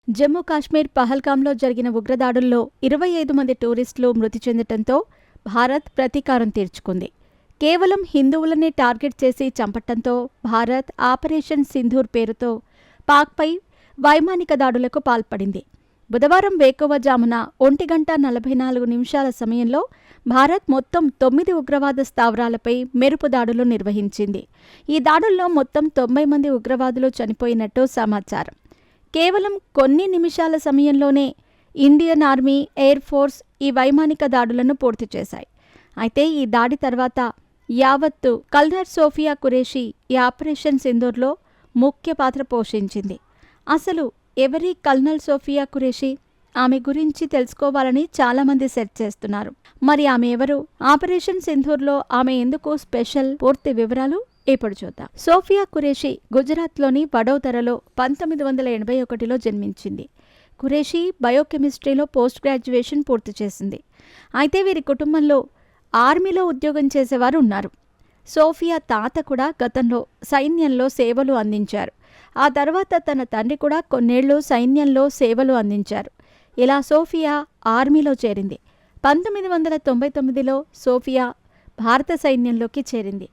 జమ్మూ కాశ్మీర్ పహల్గాంలో జరిగిన ఉగ్రదాడుల్లో 25 మంది టూరిస్టులు మృతి చెందటంతో భారత్ ప్రతీకారం తీర్చుకుంది. కేవలం హిందువులనే టార్గెట్ చేసి చంపటంతో భారత్ ఆపరేషన్ సింధూర్ పేరుతో పాక్పై వైమానిక దాడులకు పాల్పడింది. బుధవారం వేకువజామున 1:44 సమయంలో భారత్ మొత్తం 9 ఉగ్రవాద స్థావరాలపై మెరుపు దాడులు నిర్వహించింది. ఈ దాడుల్లో మొత్తం 90 మంది ఉగ్రవాదులు చనిపోయినట్టు సమాచారం. కేవలం కొన్ని నిమిషాల సమయంలోనే ఇండియన్ ఆర్మీ, ఎయిర్ ఫోర్స్ ఈ వైమానిక దాడులను పూర్తి చేశాయి. అయితే ఈ దాడి తర్వాత యావత్తు కల్నల్ సోఫియా ఖురేషీ ఈ ఆపరేషన్ సింధూర్లో ముఖ్య పాత్ర పోషించింది. అసలు ఎవరి కల్నల్ సోఫియా ఖురేషీ? ఆమె గురించి తెలుసుకోవాలని చాలామంది సెర్చ్ చేస్తున్నారు. మరి ఆమె ఎవరు? ఆపరేషన్ సింధూర్లో ఆమె ఎందుకు స్పెషల్? పూర్తి వివరాలు ఇప్పుడు చూద్దాం. సోఫియా ఖురేషీ గుజరాత్లోని వడోదరలో 1981లో జన్మించింది. ఖురేషీ బయోకెమిస్ట్రీలో పోస్ట్ గ్రాడ్యుయేషన్ పూర్తి చేసింది. అయితే వీరి కుటుంబంలో ఆర్మీలో ఉద్యోగం చేసేవారు ఉన్నారు. సోఫియా తాత కూడా గతంలో సైన్యంలో సేవలు అందించారు. ఆ తర్వాత తన తండ్రి కూడా కొన్నేళ్లు సైన్యంలో సేవలు అందించారు. ఇలా సోఫియా ఆర్మీలో చేరింది. 1999లో సోఫియా భారత సైన్యంలోకి చేరింది.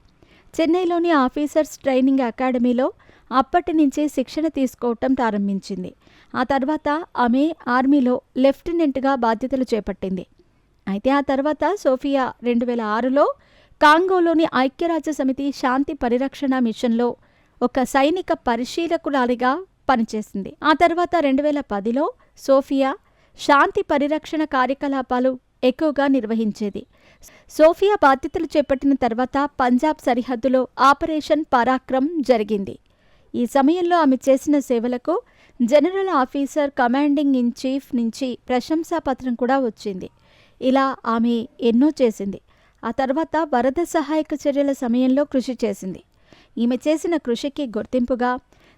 చెన్నైలోని ఆఫీసర్స్ ట్రైనింగ్ అకాడమీలో అప్పటి నుంచి శిక్షణ తీసుకోవటం ప్రారంభించింది. ఆ తర్వాత ఆమె ఆర్మీలో లెఫ్టినెంట్గా బాధ్యతలు చేపట్టింది. అయితే ఆ తర్వాత సోఫియా 2006లో కాంగోలోని ఐక్యరాజ్యసమితి శాంతి పరిరక్షణ మిషన్లో ఒక సైనిక పరిశీలకురాలిగా పనిచేసింది. ఆ తర్వాత 2010లో సోఫియా శాంతి పరిరక్షణ కార్యకలాపాలు ఎక్కువగా నిర్వహించేది. సోఫియా బాధ్యతలు చేపట్టిన తర్వాత పంజాబ్ సరిహద్దులో ఆపరేషన్ పరాక్రమ్ జరిగింది. ఈ సమయంలో ఆమె చేసిన సేవలకు general officer commanding in chief నుంచి ప్రశంసాపత్రం కూడా వచ్చింది. ఇలా ఆమె ఎన్నో చేసింది. ఆ తర్వాత వరద సహాయక చర్యల సమయంలో కృషి చేసింది. ఈమె చేసిన కృషికి గుర్తింపుగా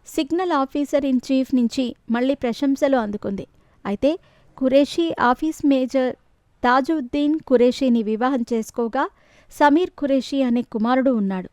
సిగ్నల్ ఆఫీసర్ ఇన్ చీఫ్ నుంచి మళ్లీ ప్రశంసలు అందుకుంది. అయితే ఖురేషీ ఆఫీస్ మేజర్ తాజుద్దీన్ ఖురేషీని వివాహం చేసుకోగా సమీర్ ఖురేషీ అనే కుమారుడు ఉన్నాడు.